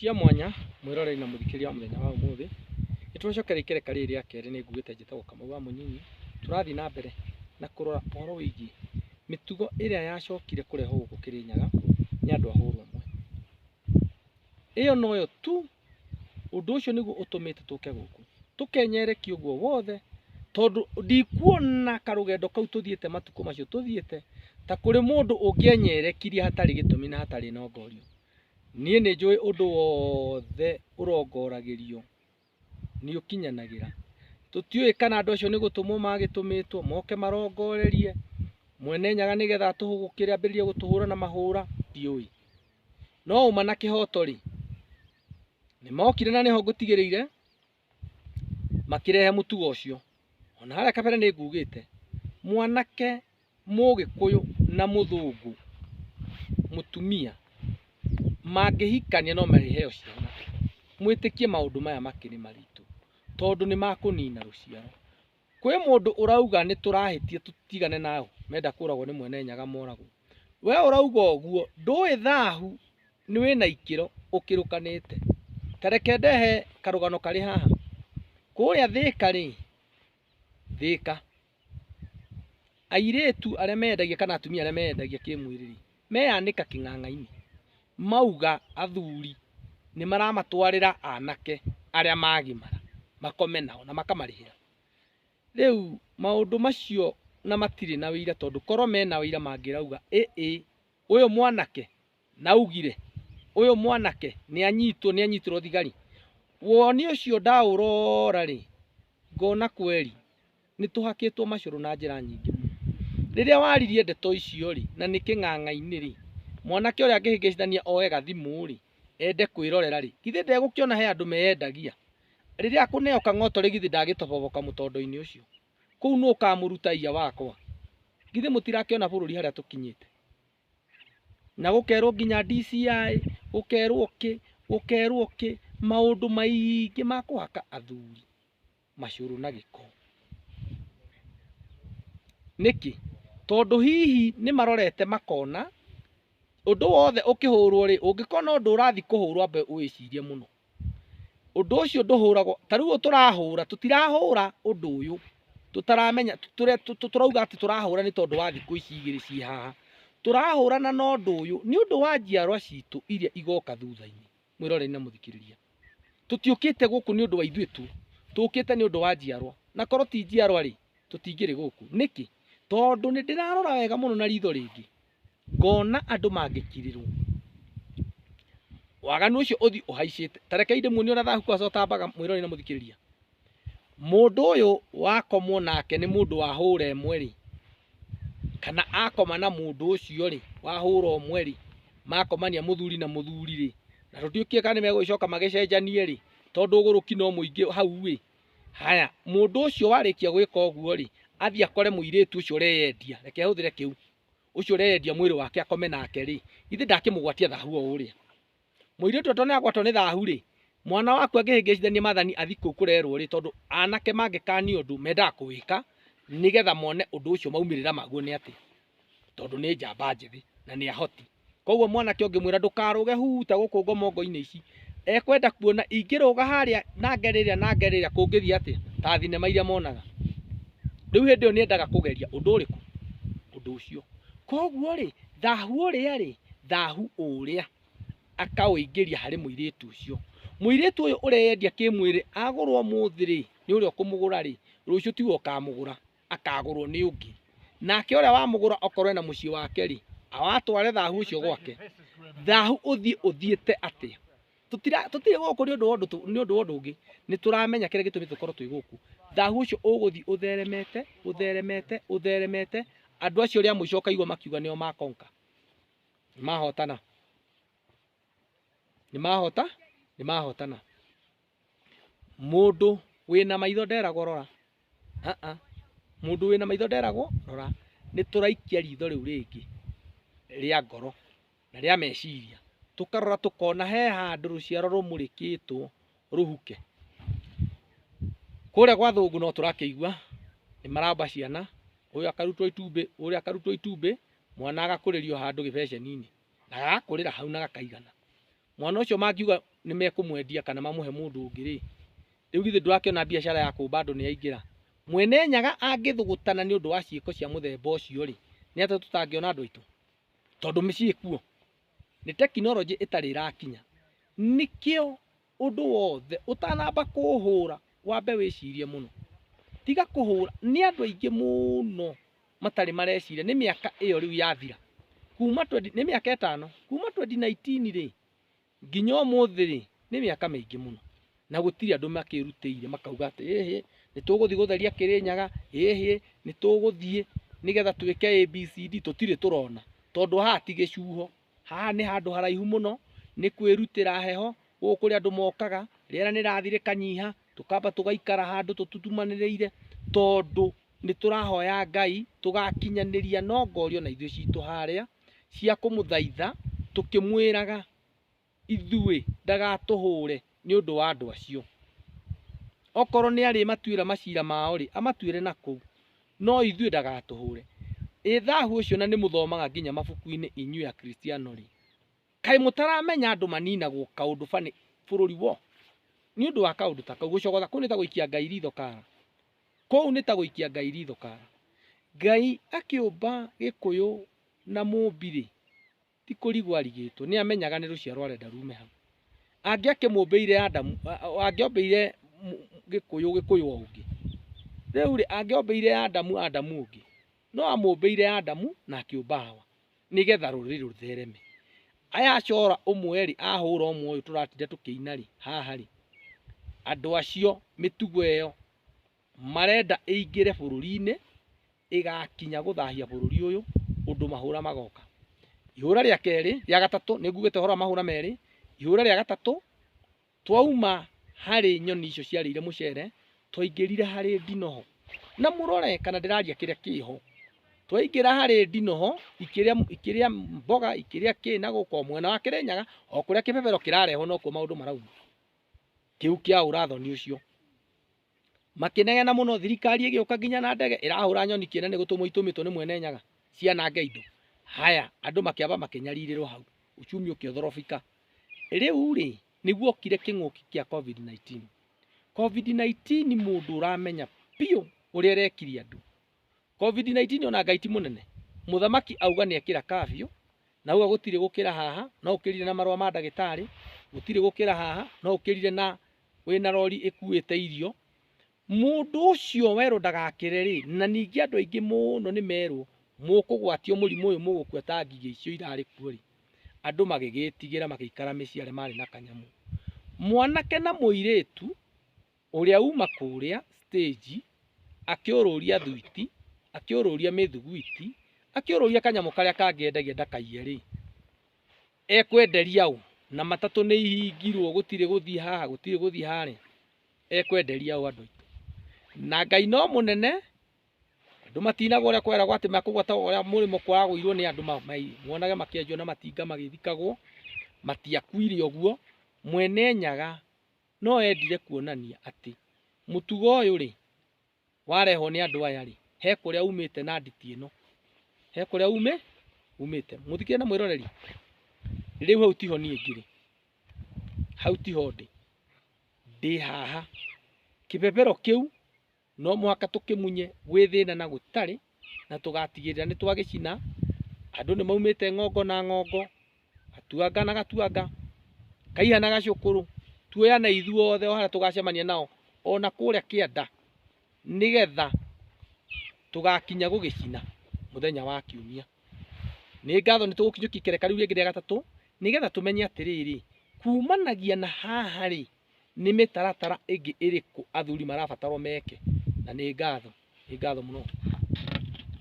cia mwanya mwiroreri na muthikiria muthenya wa umuthi nitũracokera ikereka rĩrĩ rĩa kerĩ nĩ ngugĩte njĩtagwo Kamau wa Mũnyinyi. Tũrathiĩ na mbere na kũrora ũhoro wĩgiĩ mĩtugo ĩrĩa yacokire kũrehwo gũkũ Kĩrĩnyaga nĩ andũ a hũrwo ũmwe. Ĩyo noyo tu ũndũ ũcio nĩguo ũtũmĩte tũke gũkũ tũkenyerekia ũguo wothe, tondũ ndikuona karũgendo kau tũthiĩte matukũ macio tũthiĩte ta kũrĩ mũndũ ũngĩenyerekirie hatarĩ gĩtũmi na hatarĩ na ongorio. Niĩ nĩ njũĩ ũndũ wothe ũrongoragĩrio nĩ ũkinyanagĩra. Tũtiũĩ kana andũ acio nĩ gũtũmwo magĩtũmĩtwo moke marongorerie Mwene Nyaga nĩgetha tũhũgũkĩre ambĩrĩrie gũtũhũra na mahũra, ndiũĩ. No uma na kĩhoto rĩ, nĩ mokire na nĩho ngũtigĩrĩire makĩrehe mũtugo ũcio. Ona harĩa kabere nĩ ngugĩte mwanake Mũgĩkũyũ na Mũthũngũ mũtumia mangĩhikania no marĩheo ciana. Mwĩtĩkie maũndũ maya makĩrĩ maritũ tondũ nĩ makũnina rũciaro. Kwĩ mũndũ ũrauga nĩ tũrahĩtia tũtigane nao menda kũragwo nĩ Mwene Nyaga moragwo. We ũrauga ũguo ndũĩ thahu nĩ wĩna ikĩro ũkĩrũkanĩte. Tareke ndehe karũgano karĩ haha kũrĩa Thĩka rĩ, Thĩka airĩtu arĩa mendagia kana atumia arĩa mendagia kĩmwĩrĩ meyanĩka kĩng'ang'a-inĩ, mauga athuri nĩ maramatwarĩra anake arĩa magimara makome nao na makamarĩhĩra. Rĩu maũndũ macio na matirĩ na wĩira, tondũ korwo mena wĩira mangĩrauga ũyũ mwanake naugire ũyũ mwanake nĩ anyitirwo thigari. Woni ũcio ndaũrora rĩ, ngona kweri nĩ tũhakĩtwo macũrũ na njĩra nyingĩ. Rĩrĩa waririe ndeto icio rĩ na nĩ kĩng'ang'a-inĩ rĩ, mwanake ũrĩa angĩhĩngĩcithania oe gathimũ rĩ ende kwĩrorera rĩ, githĩ ndegũkĩona he andũ meyendagia? Rĩrĩa akũneo kang'oto rĩ, githĩ ndagĩtoboboka mũtondo-inĩ ũcio? Kũu nũ ũkamũruta iya wakwa? Githĩ mũtirakĩona bũrũri harĩa tũkinyĩte? Na gũkerwo nginya DCI, gũkerwo kĩ maũndũ maingĩ ma kũhaka athuri macũrũ na gĩko. Nĩkĩ? Tondũ hihi nĩ marorete makona ũndũ wothe ũkĩhũrwo rĩ, ũngĩkona ũndũ ũrathi kũhũrwo ambe wĩcirie mũno. Ũndũ ũcio ndũhũragwo, ta rĩu tũrahũra, tũtirahũra ũndũ ũyũ tũtaramenya, tũrauga atĩ tũrahũra nĩ tondũ wa thikũ ici igĩrĩ ciĩ haha. Tũrahũrana na ũndũ ũyũ nĩ ũndũ wa njiarwa citũ iria igoka thutha-inĩ. Mwĩroreri na mũthikĩrĩria, tũtiũkĩte gũkũ nĩ ũndũ wa ithuĩ tu, tũkĩte nĩ ũndũ wa njiarwa, na korwo ti njiarwa rĩ tũtingĩrĩ gũkũ. Nĩkĩ? Tondũ nĩ ndĩrarora wega mũno na ritho rĩngĩ ngona andũ mangĩkirĩrwo, waganu ũcio ũthi ũhaicĩte. Tareke ndĩmuonie ũrĩa thahu kwaca ũtambaga. Mwĩroreri na mũthikĩrĩria, mũndũ ũyũ wakomwo nake nĩ mũndũ wa hũra ĩmwe rĩ, kana akoma na mũndũ ũcio rĩ wa hũra ũmwe rĩ, makomania mũthuri na mũthuri rĩ, na tũtiũkĩe kana nĩ megũgĩcoka magĩcenjanie rĩ, tondũ ũgũrũki no mũingĩ hau rĩ. Haya, mũndũ ũcio warĩkia gwĩka ũguo rĩ, athiĩ akore mũirĩtu ũcio ũreyendia, reke hũthĩre kĩu, ũcio ũreyendia mwĩrĩ wake akome nake rĩ, githĩ ndakĩmũgwatia thahu o ũrĩa? Mũirĩtu ũtone agwatwo nĩ thahu rĩ, mwana waku angĩhĩngĩcithania maathani athi kũu kũrerwo rĩ, tondũ anake mangĩkania ũndũ mendaga kũwĩka nĩgetha mone ũndũ ũcio maumĩrĩra maguo nĩ atĩ, tondũ nĩ njamba njĩthĩ na nĩ ahoti. Koguo mwanake ũngĩmwĩra ndũkarũge huta gũkũ ngomongo-inĩ ici, ekwenda kuona ingĩrũga harĩa na ngerĩrĩra kũngĩthiĩ atĩa, ta thinema iria monaga. Rĩu hĩndĩ ĩyo nĩendaga kũgeria ũndũ ũrĩkũ? Ũndũ ũcio. Koguo rĩ, thahu ũrĩa rĩ, thahu ũrĩa akaũingĩria harĩ mũirĩtu ũcio. Mũirĩtu ũyũ ũreyendia kĩmwĩrĩ agũrwo mũthĩ rĩ, nĩ ũrĩa ũkũmũgũra rĩ, rũciũ tiwe ũkamũgũra, akagũrwo nĩ ũngĩ. Nake ũrĩa wamũgũra okorwo ena mũciĩ wake rĩ, awatware thahu ũcio gwake. Thahu ũthiĩte atĩa? Tũtirĩ gũkũ nĩ ũndũ wa ũndũ ũngĩ, nĩ tũramenya kĩrĩa gĩtũmĩte tũkorwo twĩ gũkũ. Thahu ũcio ũgũthiĩ ũtheremete, andũ acio rĩa mũico ũkaigua makiuga nĩo makonka, nĩ mahotana, nĩ mahotana. Mũndũ wĩna maitho nderagwo rora, mũndũ wĩna maitho nderagwo rora. Nĩ tũraikia ritho rĩu rĩngĩ rĩa ngoro na rĩa meciria, tũkarora tũkona he handũ rũciaro rũmũrĩkĩtwo rũhuke. Kũrĩa gwa Thũngũ no tũrakĩigua nĩ maramba ciana, ũyũ akarutwo itumbĩ, ũrĩa akarutwo itumbĩ, mwana agakũrĩrio handũ gĩbeceni-inĩ na gagakũrĩra hau na gakaigana. Mwana ũcio mangiuga nimekumwendia kana mamuhe mundu ungi ri riu githe ndurakiona biashara ya kumba andu ni aingira mwene Nyaga angithugutana ni undu wa ciiko cia muthemba ucio ri ni ata tutangiona andu aitu tondu micii kuo ni teknology itari irakinya nikio undu wothe utanamba kuhura wambe wicirie muno tiga kuhura ni andu aingi muno matari mareciria ni miaka iyo riu yathira kuma ni miaka 5 kuma 2019 ri nginya umuthi ri ni miaka maingi muno na gutiri andu makirutire makauga ati ni tuguthii gutheria Kirinyaga ni tuguthii nigetha twike ABCD tutire turona tondu haha ti gicuho haha ni handu haraihu muno ni kwirutira heho gukuri andu mokaga riera ni rathire kanyiha tukamba tugaikara handu tututumaniriire tondu ni turahoya Ngai tugakinyaniria no ngorio na ithuĩ citu haria cia kumuthaitha tukimwiraga ithuĩ ndagatuhure ni undu wa andu acio okorwo ni ari matuira macira mao ri amatuire na kuu no ithuĩ ndagatuhure ithahu ucio na ni muthomaga nginya mabuku-ini inyuĩ ya Kristiano ri kai mutaramenya andu maninagwo kaundu bani bururi wo ni undu wa kaundu ta kau gucogotha kuu ni ta guikia Ngai ritho kara kou ni ta guikia Ngai ritho kara Ngai akiumba Gikuyu na mumbiri ti kurigwo arigitwo ni amenyaga ni ruciaro arenda rume hau angiakimumbeire Adamu angiombeire Gikuyu ungi riu ri angiombeire Adamu ungi no amumbeire Adamu na akiumba Hawa nigetha ruriri ruthereme aya acora umwe ri ahura umwe uyu turatinda tukiina ri haha ri andu acio mitugo iyo marenda ingire bururi-ini igakinya guthahia bururi uyu undu mahura magoka ihura ria keri ria gatatu ningugite hora mahura meri ihura ria gatatu twauma hari nyoni icio ciarire mucere twaingirire hari ndinoho na murore kana ndiraria kiria kiho twaingira hari ndinoho ikiria mboga ikiria kina guko mwena wa Kirinyaga o kuria kibebero kirareho no ku maundu marauma kiu kia urathoni ucio makinegena muno thirikari igiuka nginya na ndege irahura nyoni kiene ni gutumwo itumitwo ni mwene Nyaga cianange indo haya andu makiamba makinyaririro hau uchumi ukiothorofika riu ri niguo kire king'uki kia COVID-19 mundu uramenya pio uria rekiri andu COVID-19 ona Ngai ti munene muthamaki auga ni ekira kafio na uga gutire gukira haha no ukirire na marwa ma ndagitari gutire gukira haha no ukirire na wina rori ikuite irio mundu ucio weru ndagakire ri na ningi andu aingi muno ni meru mukugwatio murimu uyu mugukua ta ngigĩ icio irari kuo ri andu magigitigira magikara micii aria mari na kanyamu mwanake na muiritu uria uma kuria stage akiururia thuiti akiururia mithugwiti akiururia kanyamu karia kangiendagia ndakaiye ri ekwenderia u na matatu ni ihingirwo gutire guthii haha gutire guthii hari ekwenderia u andu na Ngai no munene andu matinaga uria kweragwo ati makugwata uria murimo kwagwirwo ni andu muonage makienjwo na matinga magithikagwo matiakuire uguo mwene Nyaga no endire kuonania ati mutugo uyu ri wareho ni andu aya ri he kuria umite na nditi ino he kuria umite muthikire na mwiroreri riu hau tiho nie ngiri hau tiho ndi haha kibebero kiu no muhaka tukimunye gwithina na gutari na tugatigirira ni twagicina andu ni maumite ng'ongo na ng'ongo atuanga na gatuanga kaiha na gacukuru tuoyana ithuothe o haria tugacemania nao ona kuria kianda nigetha tugakinya gugicina muthenya wa kiumia ni ngatho ni tugukinyukia ikereka riu ringi ria gatatu nigetha tumenye atiriri kumanagia na haha ri ni mitaratara ingi iriku athuri marabatarwo meke na ni ngatho muno.